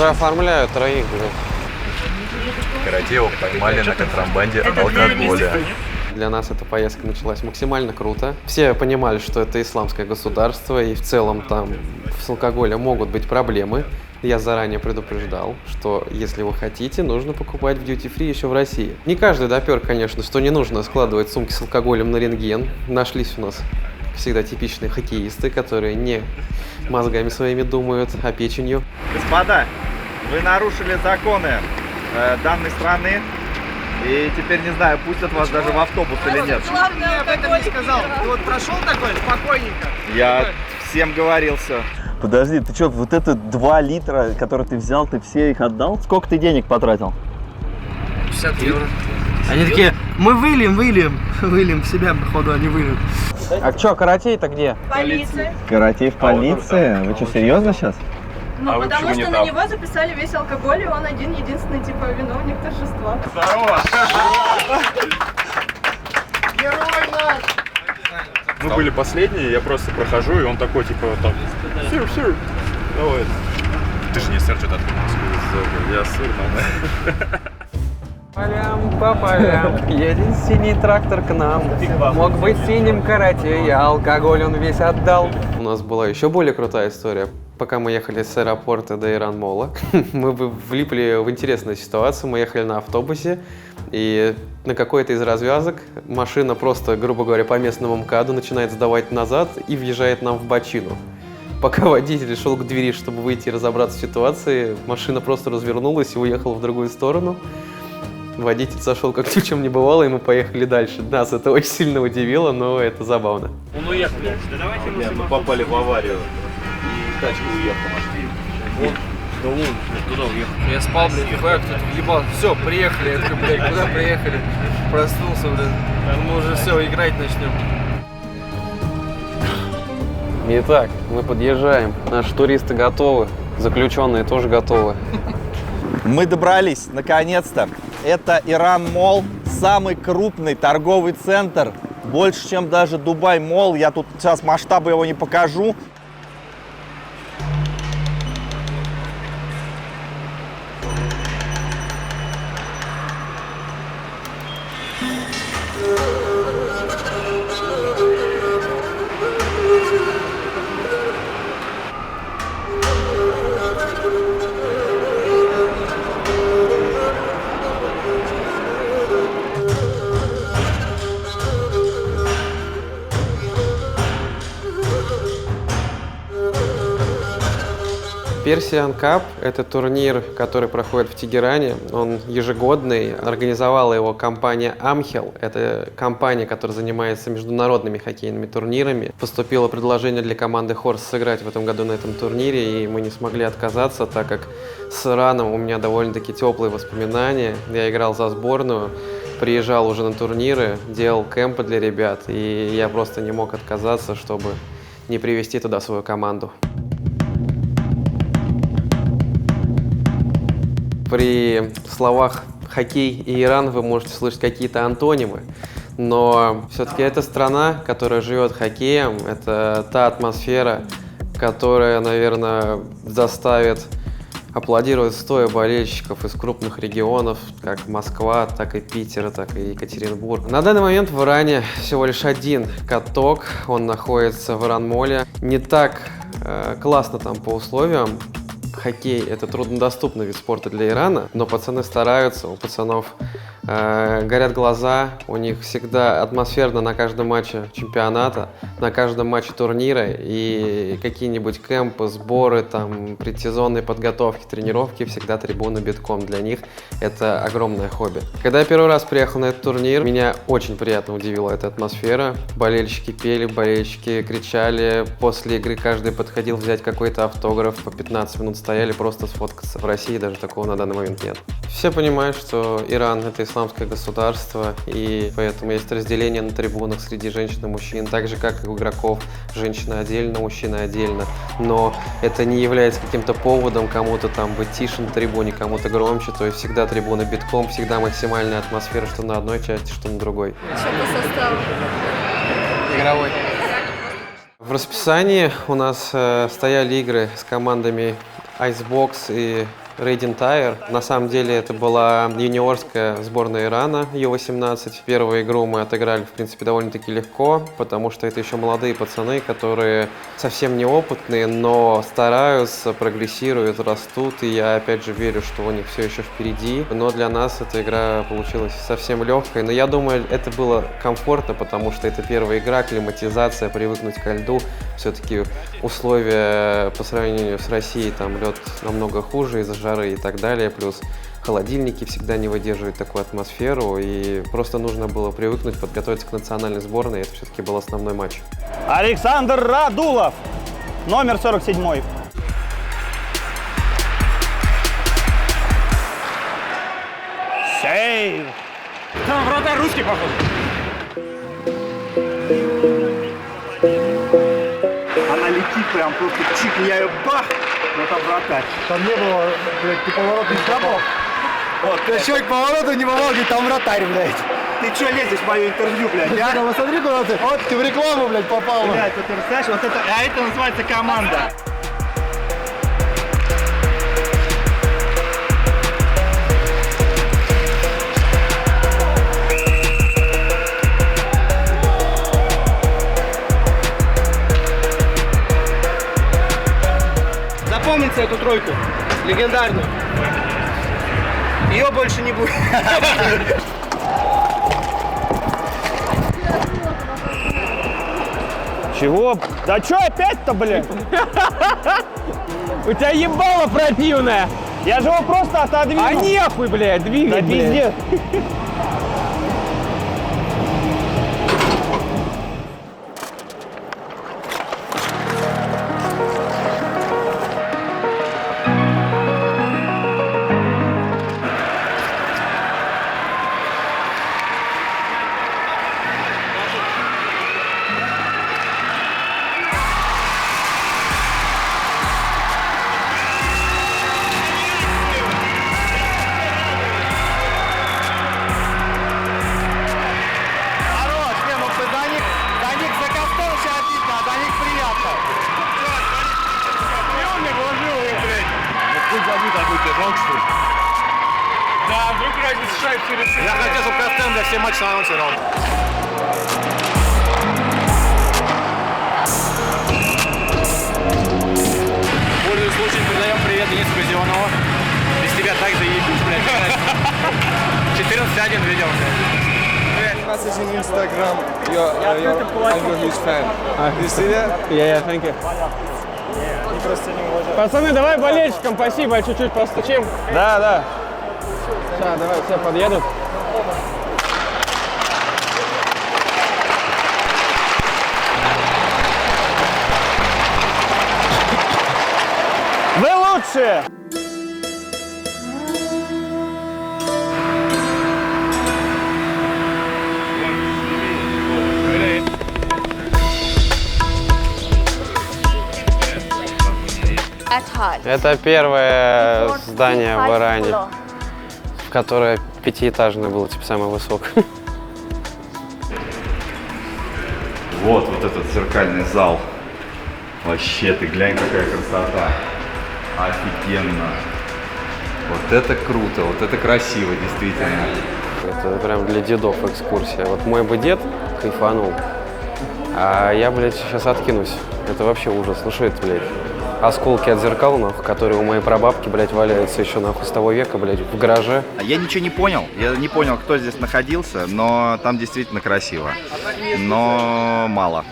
Уже оформляют троих, блин. Каратеева поймали на контрабанде алкоголя. Для нас эта поездка началась максимально круто. Все понимали, что это исламское государство, и в целом там с алкоголем могут быть проблемы. Я заранее предупреждал, что если вы хотите, нужно покупать в дьюти-фри еще в России. Не каждый допер, конечно, что не нужно складывать сумки с алкоголем на рентген. Нашлись у нас всегда типичные хоккеисты, которые не мозгами своими думают, а печенью. Господа, вы нарушили законы данной страны. И теперь, не знаю, пустят вас даже в автобус или нет. Главное, я об этом не сказал. Ты вот прошел такой спокойненько. Я всем говорил все. Подожди, ты что, вот это 2 литра, которые ты взял, ты все их отдал? Сколько ты денег потратил? 50 евро. Они такие, мы выльем в себя, походу, они выльют. А что, каратей-то где? Полиция. Каратей в полиции? Вы что, серьезно сейчас? Ну, А вы потому почему что не на там? него записали весь алкоголь, и он единственный, типа, виновник торжества. Мы были последние, я просто прохожу, и он такой, типа, там, сыр, давай. Ты же не сыр, что-то откуда? Я сыр, там. Полям по полям, едет синий трактор к нам. Мог быть синим каратей, а алкоголь он весь отдал. У нас была еще более крутая история. Пока мы ехали с аэропорта до Иран-Мола, мы влипли в интересную ситуацию. Мы ехали на автобусе, и на какой-то из развязок машина просто, грубо говоря, по местному МКАДу начинает сдавать назад и въезжает нам в бочину. Пока водитель шел к двери, чтобы выйти и разобраться в ситуации, машина просто развернулась и уехала в другую сторону. Водитель сошел как ни в чем не бывало, и мы поехали дальше. Нас это очень сильно удивило, но это забавно. Он уехал. Нет, мы попали в аварию. И тачка уехала. Да вон, туда уехал. Я спал, блядь, кто-то въебал. Все, приехали. Я такой, блядь, куда приехали? Проснулся, блядь. Мы уже все, играть начнем. Итак, мы подъезжаем. Наши туристы готовы, заключенные тоже готовы. Мы добрались, наконец-то. Это Иран-Молл, самый крупный торговый центр. Больше, чем даже Дубай-Молл. Я тут сейчас масштабы его не покажу. Persian Cup – это турнир, который проходит в Тегеране. Он ежегодный. Организовала его компания Amhel. Это компания, которая занимается международными хоккейными турнирами. Поступило предложение для команды Хорс сыграть в этом году на этом турнире, и мы не смогли отказаться, так как с Ираном у меня довольно-таки теплые воспоминания. Я играл за сборную, приезжал уже на турниры, делал кемпы для ребят, и я просто не мог отказаться, чтобы не привести туда свою команду. При словах «хоккей» и «Иран» вы можете слышать какие-то антонимы, но все-таки это страна, которая живет хоккеем, это та атмосфера, которая, наверное, заставит аплодировать стоя болельщиков из крупных регионов, как Москва, так и Питер, так и Екатеринбург. На данный момент в Иране всего лишь один каток, он находится в Иран-Моле. Не так классно там по условиям. Хоккей – это труднодоступный вид спорта для Ирана, но пацаны стараются, у пацанов горят глаза, у них всегда атмосферно на каждом матче чемпионата, на каждом матче турнира, и какие-нибудь кемпы, сборы, там, предсезонные подготовки, тренировки, всегда трибуны битком. Для них это огромное хобби. Когда я первый раз приехал на этот турнир, меня очень приятно удивила эта атмосфера. Болельщики пели, болельщики кричали, после игры каждый подходил взять какой-то автограф, по 15 минут стояли просто сфоткаться. В России даже такого на данный момент нет. Все понимают, что Иран – это исламское государство, и поэтому есть разделение на трибунах среди женщин и мужчин, так же, как и у игроков. Женщины отдельно, мужчины отдельно. Но это не является каким-то поводом кому-то там быть тише на трибуне, кому-то громче. То есть всегда трибуна битком, всегда максимальная атмосфера, что на одной части, что на другой. Что по составу? Игровой. В расписании у нас стояли игры с командами Icebox и Radiant Tire. На самом деле это была юниорская сборная Ирана Ю-18. Первую игру мы отыграли, в принципе, довольно-таки легко, потому что это еще молодые пацаны, которые совсем неопытные, но стараются, прогрессируют, растут. И я опять же верю, что у них все еще впереди. Но для нас эта игра получилась совсем легкой. Но я думаю, это было комфортно, потому что это первая игра, климатизация, привыкнуть ко льду. Все-таки условия по сравнению с Россией, там лед намного хуже из-за жары и так далее. Плюс холодильники всегда не выдерживают такую атмосферу. И просто нужно было привыкнуть, подготовиться к национальной сборной. Это все-таки был основной матч. Александр Радулов, номер 47. Сейв. Там вратарь русский, походу. Она летит прям просто чик, я ее бах, но там вратарь. Там не было, блядь, ты поворот не попал. Вот, человек повороту не попал, говорит, там вратарь, блядь. Ты что лезешь в мое интервью, блядь, а? Да, смотри, куда ты. Вот ты в рекламу, блядь, попал. Блядь, вот ты представляешь, вот это, а это называется команда. Запомните эту тройку, легендарную. Ее больше не будет. Чего? Да что опять-то, блядь? У тебя ебало противное. Я же его просто отодвинул. А нехуй, блядь, двигай, Да блядь. пиздец. Да, вдруг разница шайб через... Я хотел, чтобы Костен для всех матчей анонсировал. Пользуясь случаем, передаем привет Денису Казионову. Без тебя так заебись, блядь. 14-1 видел, блядь. Message on Instagram. I'm your huge fan. Do you see that? Я, thank you. Пацаны, давай болельщикам спасибо, чуть-чуть постучим. Да, да. Сейчас, давай, все подъедут. Вы лучшие! Это первое здание в Иране, которое пятиэтажное было, типа самое высокое. Вот этот зеркальный зал. Вообще, ты глянь, какая красота. Офигенно. Вот это круто, вот это красиво, действительно. Это прям для дедов экскурсия. Вот мой бы дед кайфанул, а я, блядь, сейчас откинусь. Это вообще ужас. Ну что это, блядь? Осколки от зеркал, нахуй, которые у моей прабабки, блядь, валяются еще, нахуй, с того века, блядь, в гараже. Я ничего не понял. Я не понял, кто здесь находился, но там действительно красиво. Но мало.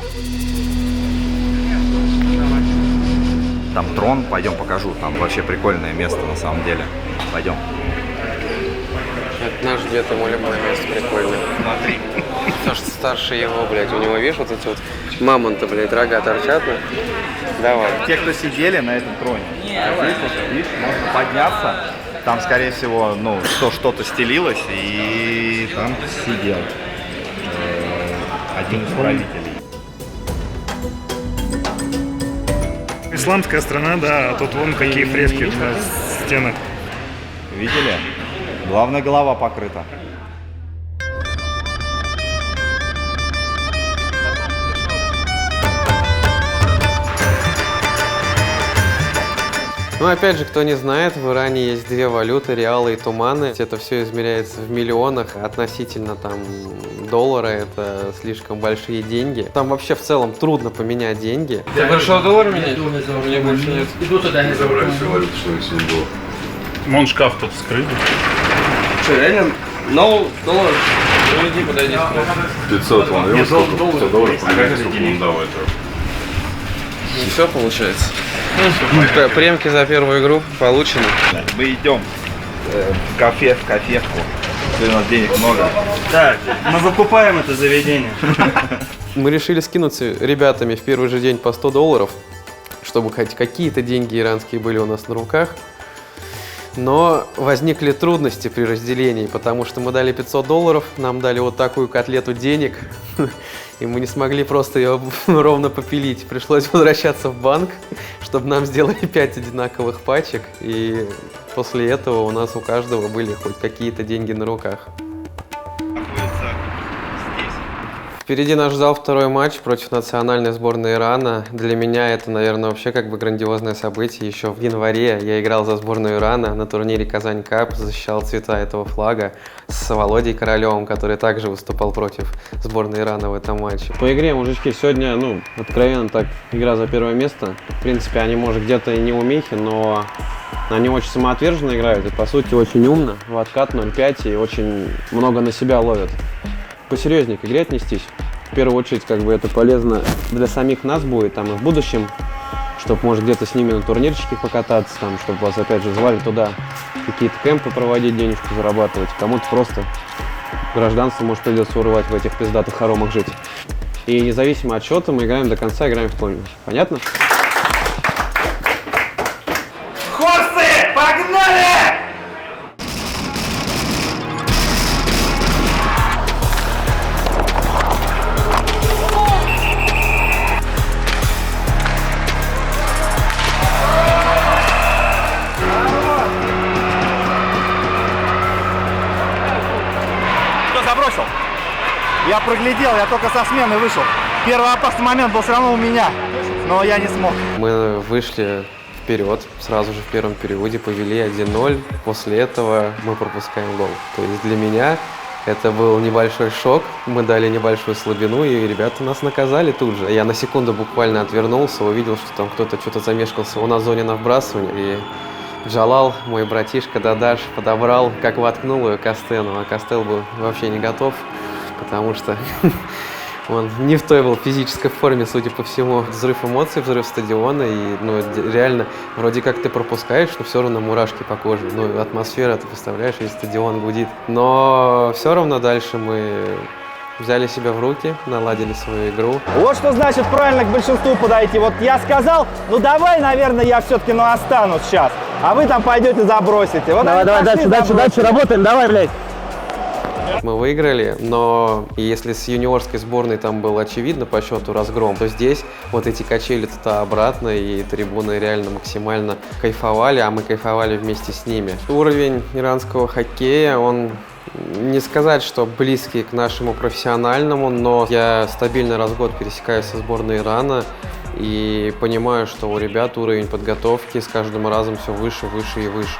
Там трон, пойдем покажу. Там вообще прикольное место на самом деле. Пойдем. Это наш дед, ему любое место прикольное. Смотри. Потому что старше его, блядь, у него, видишь, вот эти вот мамонты, блядь, рога торчат. Давай. Те, кто сидели на этом троне, здесь, вот, видишь, можно подняться. Там, скорее всего, ну, что-то стелилось, и там сидел один из правителей. Исламская страна, да, а тут вон какие фрески на стенах. Видели? Главная голова покрыта. Ну, опять же, кто не знает, в Иране есть две валюты, реалы и туманы. Это все измеряется в миллионах, относительно там доллара это слишком большие деньги. Там вообще в целом трудно поменять деньги. Ты пришел доллар менять? У меня больше нет. Забрали всю валюту, что их не было. Вон шкаф тут скрыт. Что, реально? $0? Ну иди, подойди. 500, он вел сколько? 100 долларов, сколько он дал этого? Не все получается. Премки за первую игру получены. Мы идем в кафешку. У нас денег много. Так, мы выкупаем это заведение. Мы решили скинуться ребятами в первый же день по $100, чтобы хоть какие-то деньги иранские были у нас на руках. Но возникли трудности при разделении, потому что мы дали $500, нам дали вот такую котлету денег, и мы не смогли просто ее ровно попилить. Пришлось возвращаться в банк, чтобы нам сделали 5 одинаковых пачек, и после этого у нас у каждого были хоть какие-то деньги на руках. Впереди нас ждал второй матч против национальной сборной Ирана. Для меня это, наверное, вообще как бы грандиозное событие. Еще в январе я играл за сборную Ирана на турнире Казань Кап, защищал цвета этого флага с Володей Королевым, который также выступал против сборной Ирана в этом матче. По игре, мужички, сегодня, откровенно так, игра за первое место. В принципе, они, может, где-то и не умехи, но они очень самоотверженно играют и, по сути, очень умно. В откат 0-5 и очень много на себя ловят. Посерьезнее к игре отнестись. В первую очередь, как бы это полезно для самих нас будет, там и в будущем, чтобы, может, где-то с ними на турнирчике покататься, там, чтобы вас, опять же, звали туда, какие-то кемпы проводить, денежку зарабатывать. Кому-то просто гражданство, может, придется урвать в этих пиздатых хоромах жить. И независимо от счета мы играем до конца, играем в пользу. Понятно? Хорсы, погнали! Забросил. Я проглядел, я только со смены вышел. Первый опасный момент был все равно у меня, но я не смог. Мы вышли вперед, сразу же в первом периоде повели 1-0. После этого мы пропускаем гол. То есть для меня это был небольшой шок. Мы дали небольшую слабину, и ребята нас наказали тут же. Я на секунду буквально отвернулся, увидел, что там кто-то что-то замешкался на зоне на вбрасывание. И Джалал, мой братишка Дадаш, подобрал, как воткнул ее Кастену, а Кастел был вообще не готов, потому что он не в той был физической форме, судя по всему. Взрыв эмоций, взрыв стадиона, и реально, вроде как ты пропускаешь, но все равно мурашки по коже. Атмосфера, ты представляешь, весь стадион гудит. Но все равно дальше мы взяли себя в руки, наладили свою игру. Вот что значит правильно к большинству подойти. Вот я сказал, давай, наверное, я все-таки останусь сейчас. А вы там пойдете забросите. Вот давай, дальше, работаем, давай, блядь. Мы выиграли, но если с юниорской сборной там был очевидно по счету разгром, то здесь вот эти качели туда-обратно, и трибуны реально максимально кайфовали, а мы кайфовали вместе с ними. Уровень иранского хоккея, он не сказать, что близкий к нашему профессиональному, но я стабильно раз в год пересекаюсь со сборной Ирана и понимаю, что у ребят уровень подготовки с каждым разом все выше, выше и выше.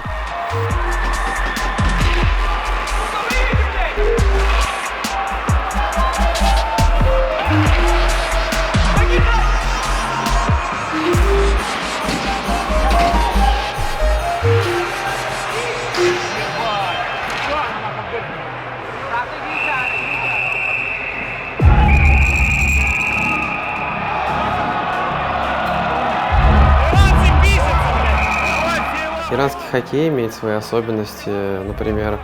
Иранский хоккей имеет свои особенности, например,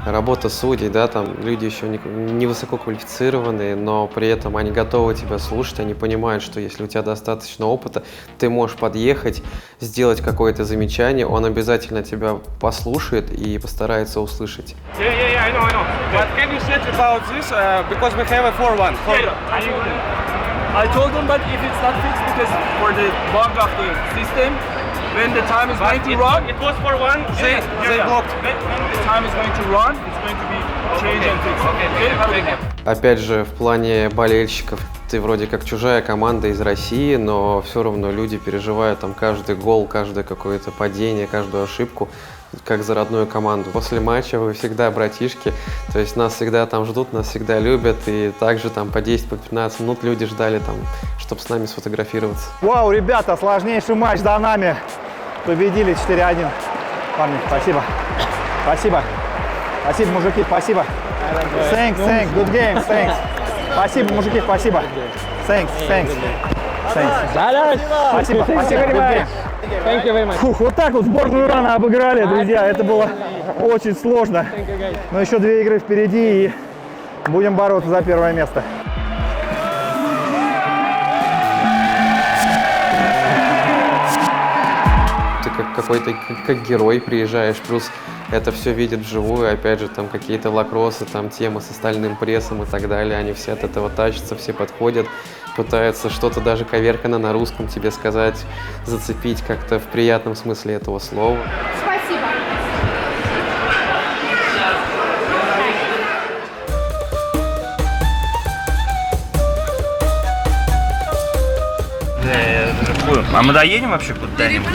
работа судей, да, там люди еще не высококвалифицированные, но при этом они готовы тебя слушать, они понимают, что если у тебя достаточно опыта, ты можешь подъехать, сделать какое-то замечание, он обязательно тебя послушает и постарается услышать. I know. What can you say about this? Because we have a 4-1. I told them that if it's not fixed because for the bug of the system, when the time is going to run, it was 4-1. they blocked. When the time is going to run, it's going to be changed and fixed. Okay? Опять же, в плане болельщиков, ты вроде как чужая команда из России, но все равно люди переживают там каждый гол, каждое какое-то падение, каждую ошибку, как за родную команду. После матча вы всегда братишки, то есть нас всегда там ждут, нас всегда любят, и также там по 10-15 минут люди ждали там, чтобы с нами сфотографироваться. Вау, ребята, сложнейший матч за нами. Победили 4-1. Парни, спасибо. Спасибо. Спасибо, мужики, спасибо. Thanks, good game, thanks. Спасибо, мужики, спасибо. Thanks. Спасибо, Thank you very much. Фух, вот так вот сборную Ирана обыграли, друзья. Это было очень сложно. Но еще 2 игры впереди, и будем бороться за первое место. Ты как какой-то как герой приезжаешь, плюс это все видят вживую, опять же, там какие-то лакроссы, там темы с остальным прессом и так далее, они все от этого тащатся, все подходят, пытаются что-то даже коверкано на русском тебе сказать, зацепить как-то в приятном смысле этого слова. Спасибо. А мы доедем вообще куда-нибудь?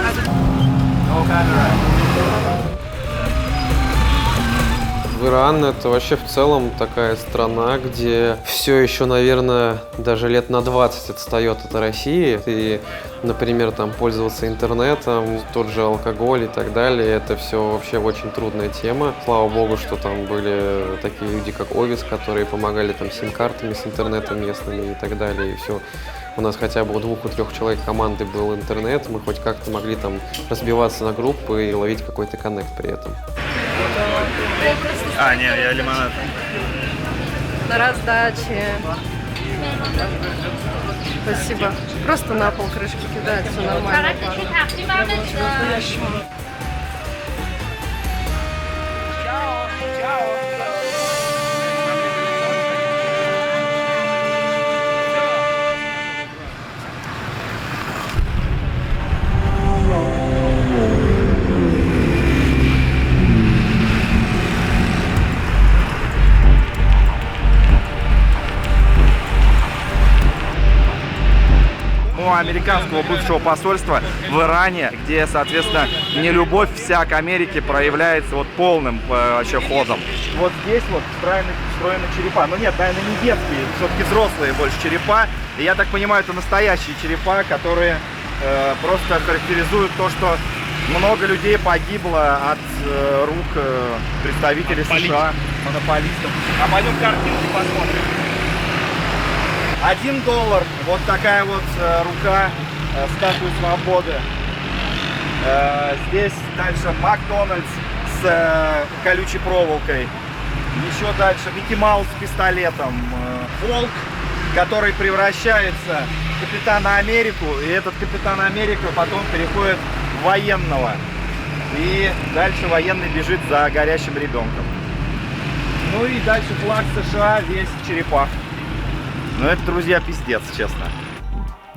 Иран — это вообще в целом такая страна, где все еще, наверное, даже лет на 20 отстает от России. И, например, там пользоваться интернетом, тот же алкоголь и так далее, это все вообще очень трудная тема. Слава богу, что там были такие люди, как Овис, которые помогали там сим-картами с интернетом местными и так далее, и все. У нас хотя бы у 2-3 человек команды был интернет, мы хоть как-то могли там разбиваться на группы и ловить какой-то коннект при этом. А, не, я лимонад. На раздаче. Спасибо. Просто на пол крышки кидает, все нормально. Американского бывшего посольства в Иране, где, соответственно, нелюбовь вся к Америке проявляется вот полным вообще ходом. Вот здесь вот встроены черепа. Ну нет, наверное, не детские, все-таки взрослые больше черепа. И я так понимаю, это настоящие черепа, которые просто характеризуют то, что много людей погибло от рук представителей США, монополистов. А пойдем картинки посмотрим. $1. Вот такая вот рука статуи свободы. Здесь дальше Макдональдс с колючей проволокой. Еще дальше Микки Маус с пистолетом. Волк, который превращается в Капитана Америку. И этот Капитан Америка потом переходит в военного. И дальше военный бежит за горящим ребенком. Ну и дальше флаг США весь в черепах. Ну это, друзья, пиздец, честно.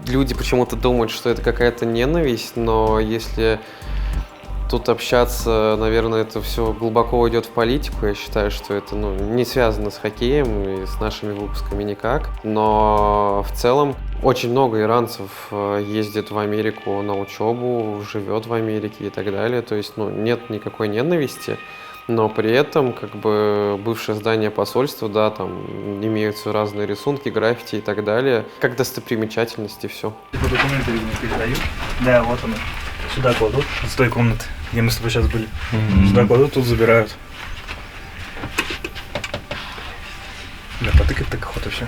Люди почему-то думают, что это какая-то ненависть, но если тут общаться, наверное, это все глубоко уйдет в политику. Я считаю, что это не связано с хоккеем и с нашими выпусками никак. Но в целом очень много иранцев ездит в Америку на учебу, живет в Америке и так далее. То есть нет никакой ненависти. Но при этом, как бы, бывшее здание посольства, да, там имеются разные рисунки, граффити и так далее, как достопримечательности, все. Документы, видимо, передают. Да, вот он. Сюда кладут, с той комнаты, где мы с тобой сейчас были. Сюда кладут, тут забирают. Да, потыкать так охота все.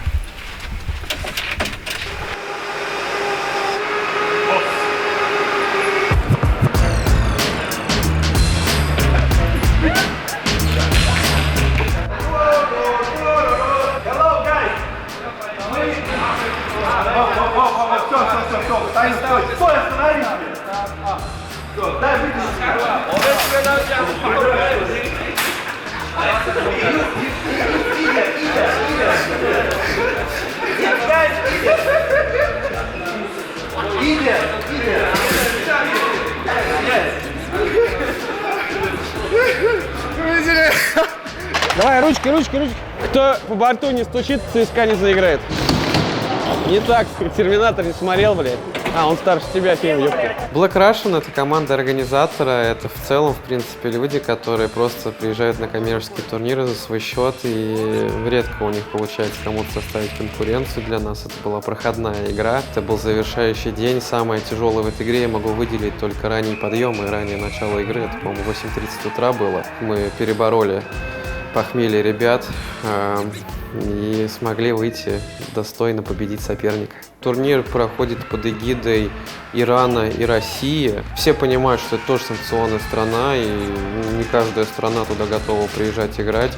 Стой, остановись! Дай выйти! Давай, ручки. Кто по борту не стучит, ЦСКА не заиграет. Не так, Терминатор не смотрел, блядь. А, он старше тебя, фильм, ёпта. Black Russian — это команда организатора, это в целом, в принципе, люди, которые просто приезжают на коммерческие турниры за свой счет, и редко у них получается кому-то составить конкуренцию для нас. Это была проходная игра, это был завершающий день. Самое тяжелое в этой игре я могу выделить только ранний подъем и раннее начало игры. Это, по-моему, 8:30 утра было. Мы перебороли похмелье ребят и смогли выйти достойно победить соперника. Турнир проходит под эгидой Ирана и России. Все понимают, что это тоже санкционная страна, и не каждая страна туда готова приезжать играть.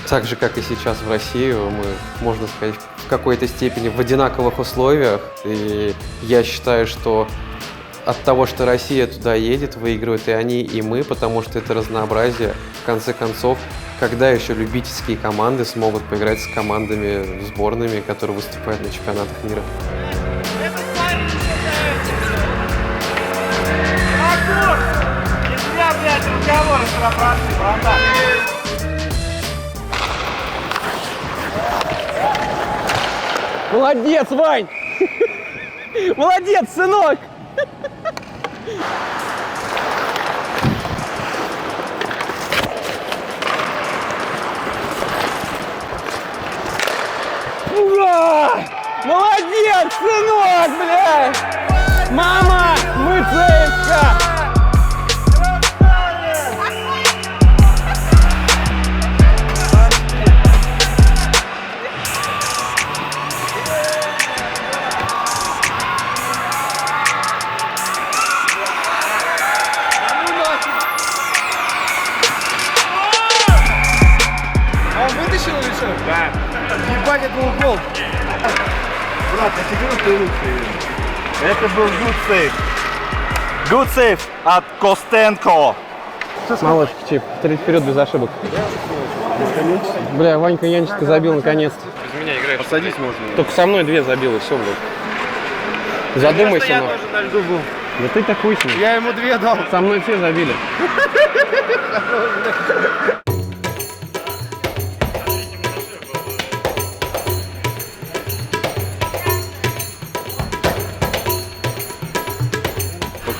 Так же, как и сейчас в Россию, мы, можно сказать, в какой-то степени в одинаковых условиях. И я считаю, что от того, что Россия туда едет, выигрывают и они, и мы, потому что это разнообразие. В конце концов, когда еще любительские команды смогут поиграть с командами сборными, которые выступают на чемпионатах мира? Молодец, Вань! Молодец, сынок! Ура! Молодец, сынок, блядь! Мама, мы ЦСКА! Да. Ебать, это был гол. Брат, я тебе говорю, ты лучший. Это был good save. Good save от Костенко. Малышка, Чип, стрелять вперед без ошибок. Бля, Ванька Янченко забил наконец-то. Без меня играешь. Посадить можно. Только со мной 2 забил, и все, блядь. Задумайся, я но. тоже на льду был. Да ты такой себе. Я ему 2 дал. Со мной все забили.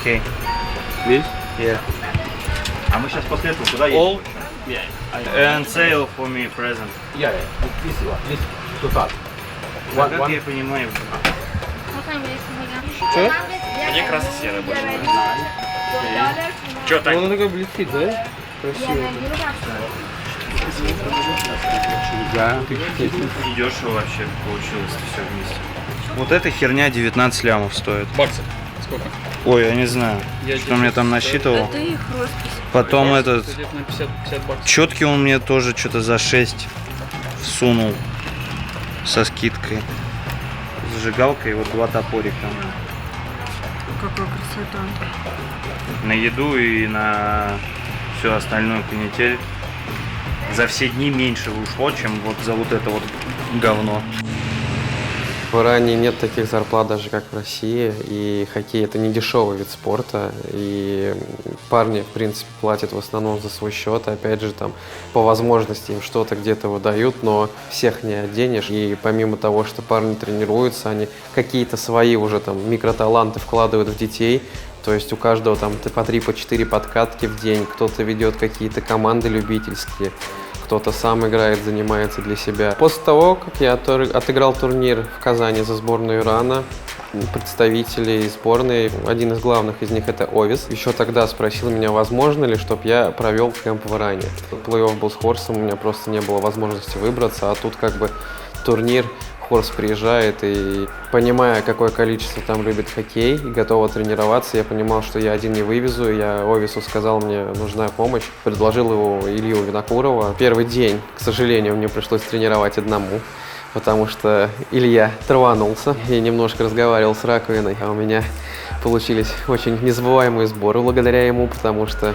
Окей. Здесь? Yeah. А мы сейчас после этого куда едем? All? Yeah. And sale for me present. Yeah, this to start. Как я понимаю. Че? Мне красно-серый больше нравится. Че, Тань? Он такой блестит, да? Красиво. Да. И дешево вообще получилось все вместе. Вот эта херня 19 лямов стоит. Баксов. Сколько? Ой, я не знаю, что мне там насчитывал. Это их роспись. Потом этот Где-то на 50 баксов. четкий он мне тоже что-то за 6 всунул со скидкой. Зажигалка и вот 2 топорика. Какая красота. На еду и на всю остальную канитель за все дни меньше ушло, чем вот за вот это вот говно. В Иране нет таких зарплат даже, как в России, и хоккей — это не дешевый вид спорта, и парни, в принципе, платят в основном за свой счет, опять же, там, по возможности им что-то где-то выдают, но всех не оденешь, и помимо того, что парни тренируются, они какие-то свои уже там микроталанты вкладывают в детей, то есть у каждого там по 3, по 4 подкатки в день, кто-то ведет какие-то команды любительские, кто-то сам играет, занимается для себя. После того, как я отыграл турнир в Казани за сборную Ирана, представителей сборной, один из главных из них — это Овис, еще тогда спросил меня, возможно ли, чтобы я провел кэмп в Иране. Плей-офф был с Хорсом, у меня просто не было возможности выбраться, а тут как бы турнир, Хорс приезжает, и понимая, какое количество там любит хоккей и готово тренироваться, я понимал, что я один не вывезу. Я Овису сказал, мне нужна помощь. Предложил его Илью Винокурова. Первый день, к сожалению, мне пришлось тренировать одному, потому что Илья траванулся и немножко разговаривал с раковиной, а у меня получились очень незабываемые сборы благодаря ему, потому что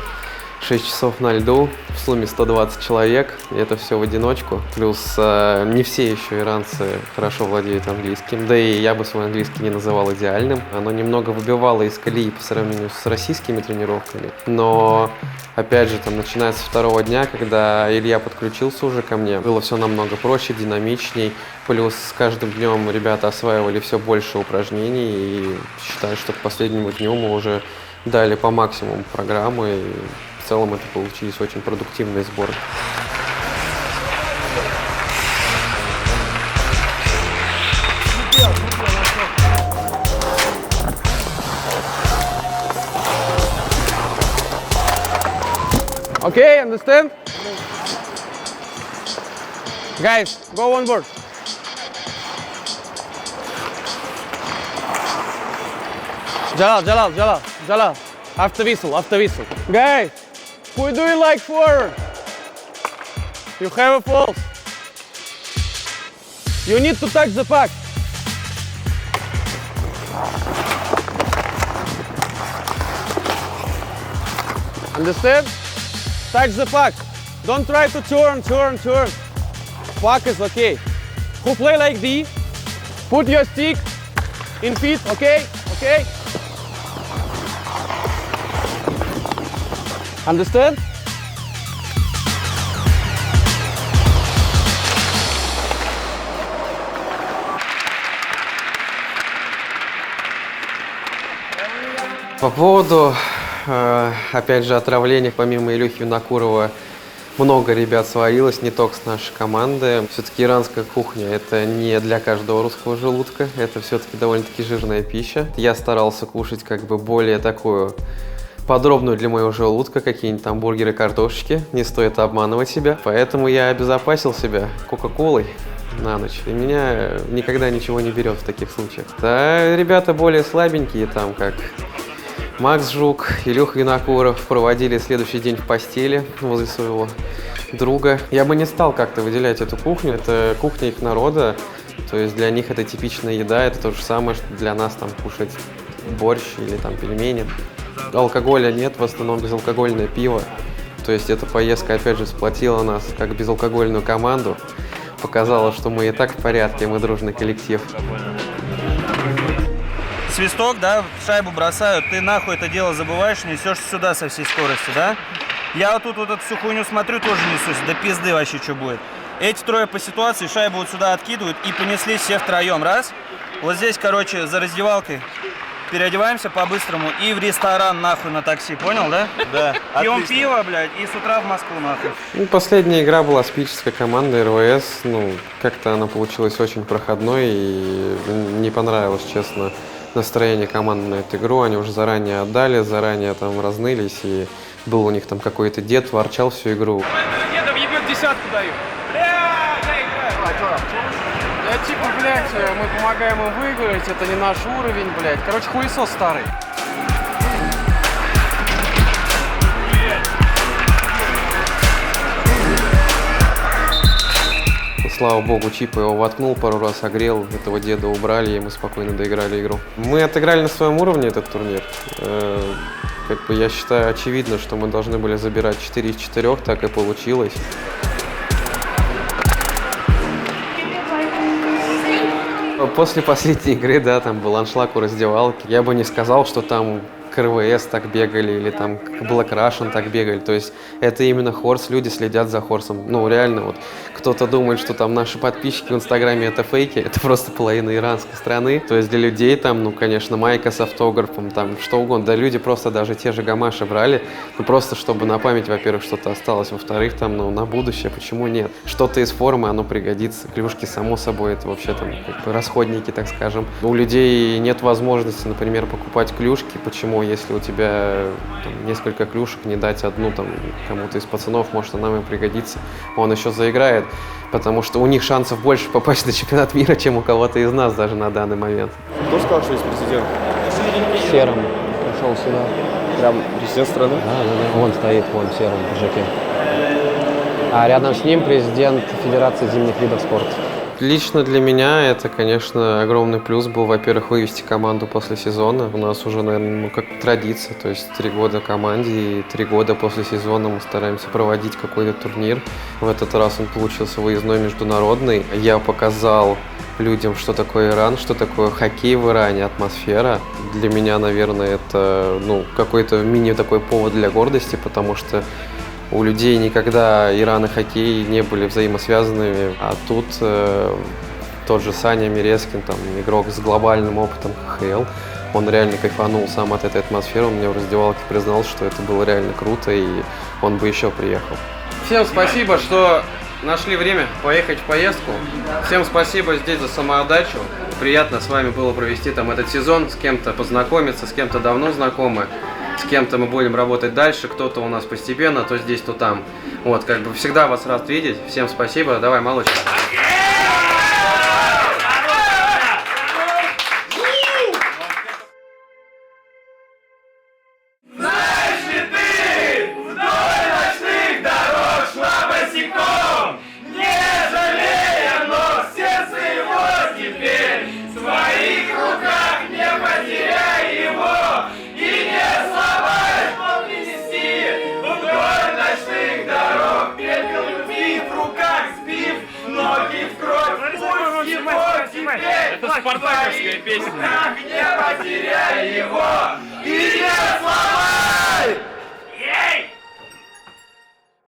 6 часов на льду, в сумме 120 человек, и это все в одиночку. Плюс не все еще иранцы хорошо владеют английским, да и я бы свой английский не называл идеальным. Оно немного выбивало из колеи по сравнению с российскими тренировками, но опять же, там, начиная со второго дня, когда Илья подключился уже ко мне, было все намного проще, динамичней, плюс с каждым днем ребята осваивали все больше упражнений, и считаю, что к последнему дню мы уже дали по максимуму программы, и в целом это получились очень продуктивные сборы. Okay, understand? Guys, go on board. Jalal. After whistle. Guys, who do you like forward? You have a false. You need to touch the puck. Understand? Touch the puck. Don't try to turn. Puck is okay. Who play like this? Put your stick in feet, okay? Understand? По поводу, опять же, отравлений, помимо Илюхи Винокурова, много ребят свалилось, не только с нашей команды. Все-таки иранская кухня – это не для каждого русского желудка, это все-таки довольно-таки жирная пища. Я старался кушать как бы более такую подробную для моего желудка, какие-нибудь там бургеры, картошечки, не стоит обманывать себя. Поэтому я обезопасил себя кока-колой на ночь, и меня никогда ничего не берет в таких случаях. Да, ребята более слабенькие, там как Макс Жук, Илюха Винокуров, проводили следующий день в постели возле своего друга. Я бы не стал как-то выделять эту кухню, это кухня их народа, то есть для них это типичная еда, это то же самое, что для нас там кушать борщ или там пельмени. Алкоголя нет, в основном безалкогольное пиво, то есть эта поездка опять же сплотила нас как безалкогольную команду, показала, что мы и так в порядке, мы дружный коллектив. Свисток, да, шайбу бросают, ты нахуй это дело забываешь, несешь сюда со всей скорости, да? Я вот тут вот эту всю хуйню смотрю, тоже несусь, да пизды вообще что будет. Эти трое по ситуации шайбу вот сюда откидывают и понеслись все втроем, раз. Вот здесь, короче, за раздевалкой переодеваемся по-быстрому и в ресторан нахуй на такси, понял, да? Да. Пьем пиво, блядь, и с утра в Москву нахуй. Ну, последняя игра была с питерской командой РВС, как-то она получилась очень проходной и не понравилось, честно, настроение команды на эту игру. Они уже заранее отдали, заранее там разнылись, и был у них там какой-то дед, ворчал всю игру. Дедов ебет десятку даю. Я играю. Я типа, блядь, мы помогаем им выиграть, это не наш уровень, блядь. Короче, хуесос старый. Слава богу, Чипа его воткнул, пару раз огрел, этого деда убрали, и мы спокойно доиграли игру. Мы отыграли на своем уровне этот турнир. Я считаю, очевидно, что мы должны были забирать 4 из 4, так и получилось. После последней игры, да, там был аншлаг у раздевалки. Я бы не сказал, что там к РВС так бегали или там к Black Russian так бегали. То есть это именно Хорс, люди следят за Хорсом. Ну, реально, вот кто-то думает, что там наши подписчики в Инстаграме это фейки, это просто половина иранской страны. То есть для людей там, ну, конечно, майка с автографом, там, что угодно. Да, люди просто даже те же гамаши брали, ну, просто чтобы на память, во-первых, что-то осталось, во-вторых, там, ну, на будущее, почему нет? Что-то из формы, оно пригодится. Клюшки, само собой, это вообще там как бы расходники, так скажем. У людей нет возможности, например, покупать клюшки. Почему? Если у тебя там несколько клюшек, не дать одну там кому-то из пацанов, может, она им пригодится. Он еще заиграет, потому что у них шансов больше попасть на чемпионат мира, чем у кого-то из нас даже на данный момент. Кто сказал, что есть президент? Серым пришел сюда. Прям президент страны? Да. Вон стоит, вон в сером пиджаке. А рядом с ним президент Федерации зимних видов спорта. лично для меня это, конечно, огромный плюс был, во-первых, вывести команду после сезона. У нас уже, наверное, как традиция, то есть 3 года команде и 3 года после сезона мы стараемся проводить какой-то турнир. В этот раз он получился выездной международный. Я показал людям, что такое Иран, что такое хоккей в Иране, атмосфера. Для меня, наверное, это какой-то такой повод для гордости, потому что у людей никогда Иран и хоккей не были взаимосвязанными, а тут тот же Саня Мерезкин, там, игрок с глобальным опытом КХЛ, он реально кайфанул сам от этой атмосферы, он мне в раздевалке признал, что это было реально круто, и он бы еще приехал. Всем спасибо, что нашли время поехать в поездку. Всем спасибо здесь за самоотдачу. Приятно с вами было провести там этот сезон, с кем-то познакомиться, с кем-то давно знакомы. С кем-то мы будем работать дальше, кто-то у нас постепенно, то здесь, то там. Вот, как бы всегда вас рад видеть. Всем спасибо. Давай, малыш. Это спартаковская песня. Не потеряй его!